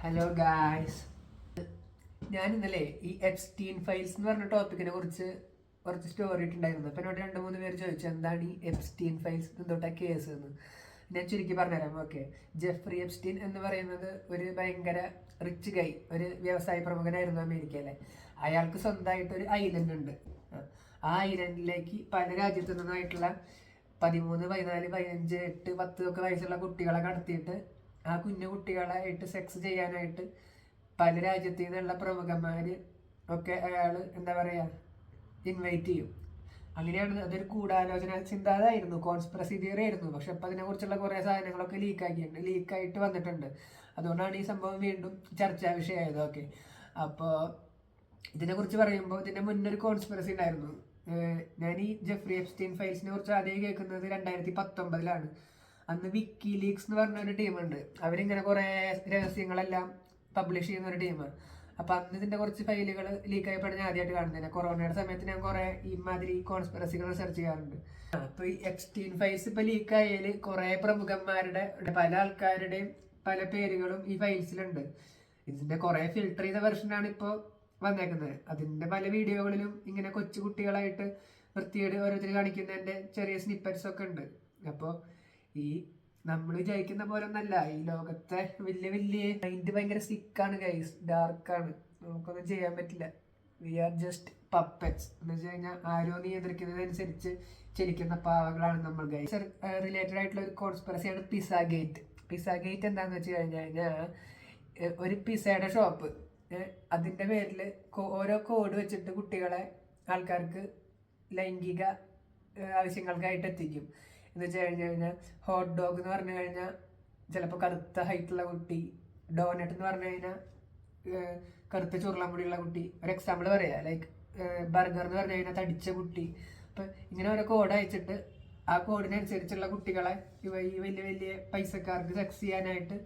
Hello guys, ഞാൻ ഇന്നലെ ഈ എപ്സ്റ്റീൻ ഫയൽസ് എന്ന് പറഞ്ഞ ടോപ്പിക്കിനെ കുറിച്ച് കുറച്ച് സ്റ്റോറി ഇട്ടുണ്ടായിരുന്നു. അപ്പം എന്നോട് 2-3 പേര് ചോദിച്ചു എന്താണ് ഈ എപ്സ്റ്റീൻ ഫയൽസ്, എന്തൊട്ടാ കേസ് എന്ന്. ഞാൻ ചുരുക്കി പറഞ്ഞുതരാം. ഓക്കെ, ജെഫ്രി എപ്സ്റ്റീൻ എന്ന് പറയുന്നത് ഒരു ഭയങ്കര റിച്ച് ഗൈ, ഒരു വ്യവസായ പ്രമുഖനായിരുന്നു അമേരിക്കയിലെ. അയാൾക്ക് സ്വന്തമായിട്ട് ഒരു ഐലൻഡ് ഉണ്ട്. ആ ഐലൻഡിലേക്ക് പല രാജ്യത്തു നിന്നായിട്ടുള്ള 13, 14, 15, 8, 10 ഒക്കെ വയസ്സുള്ള കുട്ടികളെ കടത്തിയിട്ട് ആ കുഞ്ഞു കുട്ടികളായിട്ട് സെക്സ് ചെയ്യാനായിട്ട് പല രാജ്യത്തു നിന്നുള്ള പ്രമുഖന്മാര് ഒക്കെ അയാൾ എന്താ പറയാ ഇൻവൈറ്റ് ചെയ്യും. അങ്ങനെയാണ് അതൊരു ഗൂഢാലോചന ചിന്താതായിരുന്നു, കോൺസ്പിറസി തിയറി ആയിരുന്നു. പക്ഷെ ഇപ്പം അതിനെക്കുറിച്ചുള്ള കുറേ സാധനങ്ങളൊക്കെ ലീക്കായിട്ട് വന്നിട്ടുണ്ട്. അതുകൊണ്ടാണ് ഈ സംഭവം വീണ്ടും ചർച്ചാ വിഷയമായത്. ഓക്കെ, അപ്പോൾ ഇതിനെക്കുറിച്ച് പറയുമ്പോൾ ഇതിൻ്റെ മുന്നൊരു കോൺസ്പിറസി ഉണ്ടായിരുന്നു. ഞാൻ ഈ ജെഫ്രി എപ്സ്റ്റീൻ ഫയൽസിനെ കുറിച്ച് ആദ്യം കേൾക്കുന്നത് 2019 അന്ന് വിക്കി ലീക്സ് എന്ന് പറഞ്ഞ ഒരു ടീമുണ്ട്. അവരിങ്ങനെ കുറേ രഹസ്യങ്ങളെല്ലാം പബ്ലിഷ് ചെയ്യുന്ന ഒരു ടീമാണ്. അപ്പം അന്ന് ഇതിൻ്റെ കുറച്ച് ഫയലുകൾ ലീക്കായപ്പോഴാണ് ഞാൻ ആദ്യമായിട്ട് കാണുന്നത്. കൊറോണയുടെ സമയത്ത് ഞാൻ കുറേ ഇമാതിരി കോൺസ്പിറസികൾ റിസർച്ച് ചെയ്യാറുണ്ട്. അപ്പോൾ ഈ എപ്സ്റ്റീൻ ഫയൽസ് ഇപ്പോൾ ലീക്കായാൽ കുറേ പ്രമുഖന്മാരുടെ പല ആൾക്കാരുടെയും പല പേരുകളും ഈ ഫയൽസിലുണ്ട്. ഇതിൻ്റെ കുറേ ഫിൽട്ടർ ചെയ്ത വെർഷനാണ് ഇപ്പോൾ വന്നേക്കുന്നത്. അതിൻ്റെ പല വീഡിയോകളിലും ഇങ്ങനെ കൊച്ചു കുട്ടികളായിട്ട് വൃത്തിയോട് ഓരോരുത്തർ കാണിക്കുന്നതിൻ്റെ ചെറിയ സ്നിപ്പറ്റ്സ് ഒക്കെ ഉണ്ട്. അപ്പോൾ ഈ നമ്മൾ വിചാരിക്കുന്ന പോലെ ഒന്നല്ല ഈ ലോകത്തെ വലിയ വലിയ മൈൻഡ് ഭയങ്കര സിക്കാണ് ഗൈസ്, ഡാർക്കാണ്. നമുക്കൊന്നും ചെയ്യാൻ പറ്റില്ല. വി ആർ ജസ്റ്റ് പപ്പറ്റ്സ് എന്ന് വെച്ച് കഴിഞ്ഞാൽ ആരോ നിയന്ത്രിക്കുന്നതനുസരിച്ച് ചലിക്കുന്ന പാവകളാണ് നമ്മൾ ഗൈസ്. റിലേറ്റഡ് ആയിട്ടുള്ള ഒരു കോൺസ്പിറസിയാണ് പിസ്സ ഗേറ്റ്. പിസ്സ ഗേറ്റ് എന്താണെന്ന് വെച്ച് കഴിഞ്ഞാൽ ഒരു പിസ്സയുടെ ഷോപ്പ്, അതിൻ്റെ പേരിൽ ഓരോ കോഡ് വെച്ചിട്ട് കുട്ടികളെ ആൾക്കാർക്ക് ലൈംഗിക ആവശ്യങ്ങൾക്കായിട്ട് എത്തിക്കും. എന്ന് വെച്ച് കഴിഞ്ഞാൽ ഹോട്ട് ഡോഗ് എന്ന് പറഞ്ഞു കഴിഞ്ഞാൽ ചിലപ്പോൾ കറുത്ത ഹൈറ്റുള്ള കുട്ടി, ഡോനട്ട് എന്ന് പറഞ്ഞു കഴിഞ്ഞാൽ കറുത്ത ചുരുളമുടിയുള്ള കുട്ടി. ഒരു എക്സാമ്പിൾ പറയാം, ലൈക്ക് ബർഗർ എന്ന് പറഞ്ഞു കഴിഞ്ഞാൽ തടിച്ച കുട്ടി. അപ്പം ഇങ്ങനെ ഓരോ കോഡ് അയച്ചിട്ട് ആ കോഡിനനുസരിച്ചുള്ള കുട്ടികളെ ഈ വലിയ വലിയ പൈസക്കാർക്ക് സെക്സ് ചെയ്യാനായിട്ട്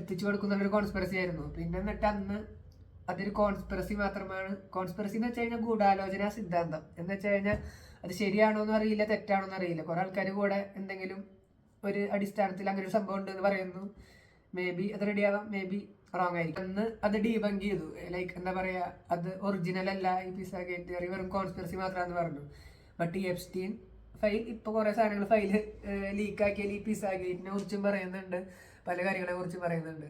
എത്തിച്ചു കൊടുക്കുന്നുള്ളൊരു കോൺസ്പിറസി ആയിരുന്നു. പിന്നെ എന്നിട്ട് അന്ന് അതൊരു കോൺസ്പിറസി മാത്രമാണ്. കോൺസ്പിറസി എന്ന് വെച്ച് കഴിഞ്ഞാൽ ഗൂഢാലോചന സിദ്ധാന്തം എന്ന് വെച്ച് കഴിഞ്ഞാൽ അത് ശരിയാണോ എന്ന് അറിയില്ല, തെറ്റാണോ എന്ന് അറിയില്ല. കുറെ ആൾക്കാർ കൂടെ എന്തെങ്കിലും ഒരു അടിസ്ഥാനത്തിൽ അങ്ങനെ ഒരു സംഭവം ഉണ്ട് എന്ന് പറയുന്നു. മേ ബി അത് റെഡി ആവാം, മേ ബി റോങ് ആയിരിക്കും. അന്ന് അത് ഡീബങ്ക് ചെയ്തു. ലൈക്ക് എന്താ പറയാ, അത് ഒറിജിനൽ അല്ല, ഈ പിസ്സ ഗേറ്റ് തിയറി വെറും കോൺസ്പിറസി മാത്രമാണെന്ന് പറഞ്ഞു. ബട്ട് ഈ എപ്സ്റ്റീൻ ഫയൽ ഇപ്പോൾ കുറേ സാധനങ്ങൾ ഫയല് ലീക്കാക്കിയാൽ ഈ പിസ്സ ഗേറ്റിനെ കുറിച്ചും പറയുന്നുണ്ട്, പല കാര്യങ്ങളെ കുറിച്ചും പറയുന്നുണ്ട്.